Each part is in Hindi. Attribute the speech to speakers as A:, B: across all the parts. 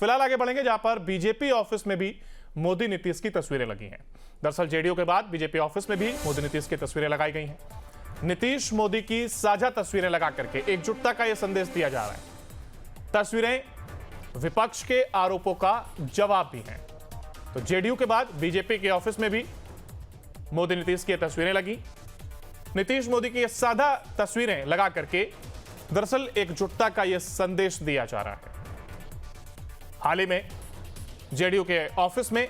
A: फिलहाल आगे बढ़ेंगे जहां पर बीजेपी ऑफिस में भी मोदी नीतीश की तस्वीरें लगी हैं। दरअसल जेडीयू के बाद बीजेपी ऑफिस में भी मोदी नीतीश की तस्वीरें लगाई गई हैं। नीतीश मोदी की साझा तस्वीरें लगा करके एकजुटता का यह संदेश दिया जा रहा है। तस्वीरें विपक्ष के आरोपों का जवाब भी हैं। तो जेडीयू के बाद बीजेपी के ऑफिस में भी मोदी नीतीश की तस्वीरें लगी। नीतीश मोदी की ये साझा तस्वीरें लगा करके दरअसल एकजुटता का यह संदेश दिया जा रहा है। हाल ही में जेडीयू के ऑफिस में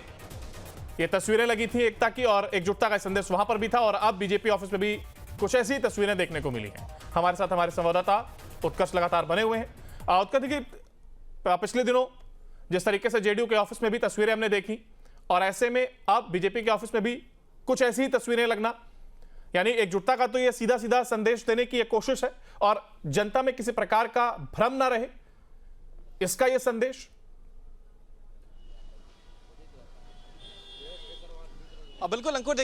A: ये तस्वीरें लगी थी एकता की, और एकजुटता का संदेश वहां पर भी था, और अब बीजेपी ऑफिस में भी कुछ ऐसी तस्वीरें देखने को मिली हैं। हमारे साथ हमारे संवाददाता उत्कर्ष लगातार बने हुए हैं। उत्कर्ष, देखिए पिछले दिनों जिस तरीके से जेडीयू के ऑफिस में भी तस्वीरें हमने देखी, और ऐसे में अब बीजेपी के ऑफिस में भी कुछ ऐसी ही तस्वीरें लगना, यानी एकजुटता का तो यह सीधा सीधा संदेश देने की एक कोशिश है, और जनता में किसी प्रकार का भ्रम ना रहे, इसका यह संदेश।
B: बिल्कुल अंकुर,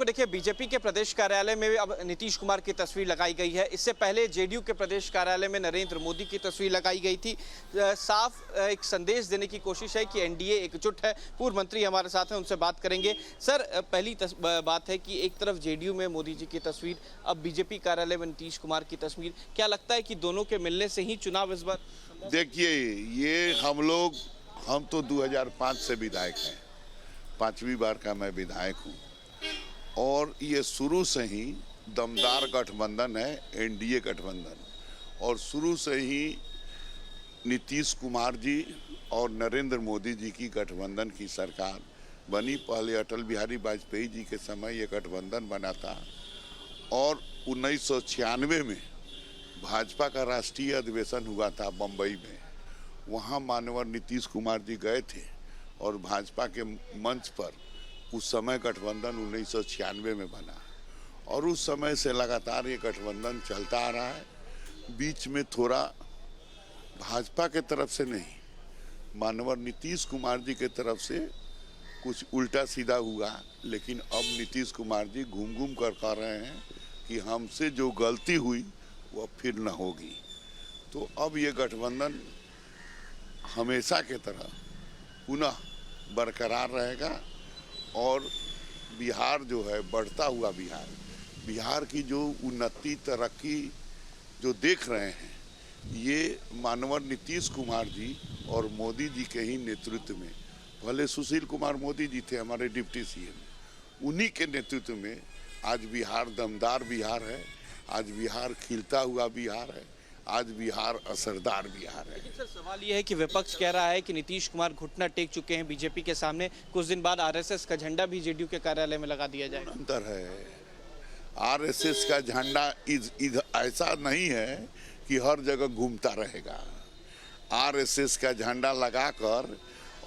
B: देखिए बीजेपी के प्रदेश कार्यालय में अब नीतीश कुमार की तस्वीर लगाई गई है। इससे पहले जेडीयू के प्रदेश कार्यालय में नरेंद्र मोदी की तस्वीर लगाई गई थी। साफ एक संदेश देने की कोशिश है कि एनडीए एकजुट है। पूर्व मंत्री हमारे साथ हैं, उनसे बात करेंगे। सर, पहली बात है कि एक तरफ जेडीयू में मोदी जी की तस्वीर, अब बीजेपी कार्यालय में नीतीश कुमार की तस्वीर, क्या लगता है कि दोनों के मिलने से ही चुनाव इस बार?
C: देखिए, ये हम तो 2005 से विधायक हैं, 5वीं बार का मैं विधायक हूँ, और ये शुरू से ही दमदार गठबंधन है, एनडीए गठबंधन, और शुरू से ही नीतीश कुमार जी और नरेंद्र मोदी जी की गठबंधन की सरकार बनी। पहले अटल बिहारी वाजपेयी जी के समय ये गठबंधन बना था, और 1996 में भाजपा का राष्ट्रीय अधिवेशन हुआ था बम्बई में। वहाँ माननीय नीतीश कुमार जी गए थे, और भाजपा के मंच पर उस समय गठबंधन 1996 में बना, और उस समय से लगातार ये गठबंधन चलता आ रहा है। बीच में थोड़ा भाजपा के तरफ से नहीं, माननीय नीतीश कुमार जी के तरफ से कुछ उल्टा सीधा हुआ, लेकिन अब नीतीश कुमार जी घूम घूम कर कह रहे हैं कि हमसे जो गलती हुई वह फिर न होगी। तो अब ये गठबंधन हमेशा के तरह पुनः बरकरार रहेगा, और बिहार जो है बढ़ता हुआ बिहार की जो उन्नति तरक्की जो देख रहे हैं, ये माननीय नीतीश कुमार जी और मोदी जी के ही नेतृत्व में, भले सुशील कुमार मोदी जी थे हमारे डिप्टी सीएम, उन्हीं के नेतृत्व में आज बिहार दमदार बिहार है, आज बिहार खिलता हुआ बिहार है, आज बिहार असरदार बिहार है।
B: सर, सवाल यह है कि विपक्ष कह रहा है कि नीतीश कुमार घुटना टेक चुके हैं बीजेपी के सामने, कुछ दिन बाद आरएसएस का झंडा भी जेडीयू के कार्यालय में लगा दिया जाए।
C: अंतर है, आरएसएस का झंडा ऐसा नहीं है कि हर जगह घूमता रहेगा। आरएसएस का झंडा लगाकर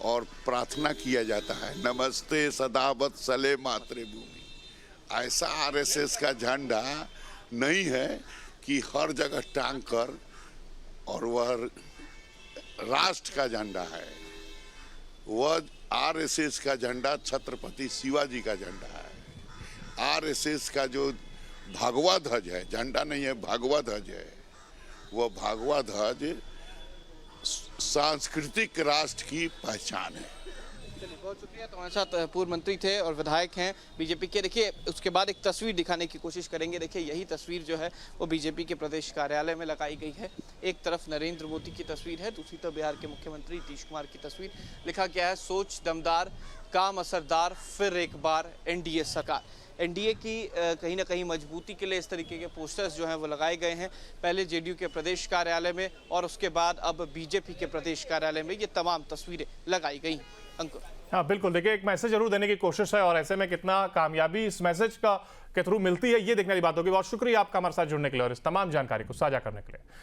C: और प्रार्थना किया जाता है, नमस्ते सदा वत्सले मातृभूमि। ऐसा आरएसएस का झंडा नहीं है कि हर जगह टांग कर, और वह राष्ट्र का झंडा है। वह आरएसएस का झंडा छत्रपति शिवाजी का झंडा है। आरएसएस का जो भगवा ध्वज है, झंडा नहीं है, भगवा ध्वज है, वह भगवा ध्वज सांस्कृतिक राष्ट्र की पहचान है।
B: चलिए, बहुत शुक्रिया। तो हमारे साथ पूर्व मंत्री थे और विधायक हैं बीजेपी के। देखिए, उसके बाद एक तस्वीर दिखाने की कोशिश करेंगे। देखिए, यही तस्वीर जो है वो बीजेपी के प्रदेश कार्यालय में लगाई गई है। एक तरफ नरेंद्र मोदी की तस्वीर है, दूसरी तरफ बिहार के मुख्यमंत्री नीतीश कुमार की तस्वीर। लिखा गया है, सोच दमदार, काम असरदार, फिर एक बार एनडीए सरकार। एनडीए की कहीं ना कहीं मजबूती के लिए इस तरीके के पोस्टर्स जो हैं वो लगाए गए हैं। पहले जेडीयू के प्रदेश कार्यालय में, और उसके बाद अब बीजेपी के प्रदेश कार्यालय में ये तमाम तस्वीरें लगाई गई। अंकुर।
A: हाँ बिल्कुल, देखिए एक मैसेज जरूर देने की कोशिश है, और ऐसे में कितना कामयाबी इस मैसेज का के थ्रू मिलती है, ये देखने की बात होगी। बहुत शुक्रिया आपका हमारे साथ जुड़ने के लिए और इस तमाम जानकारी को साझा करने के लिए।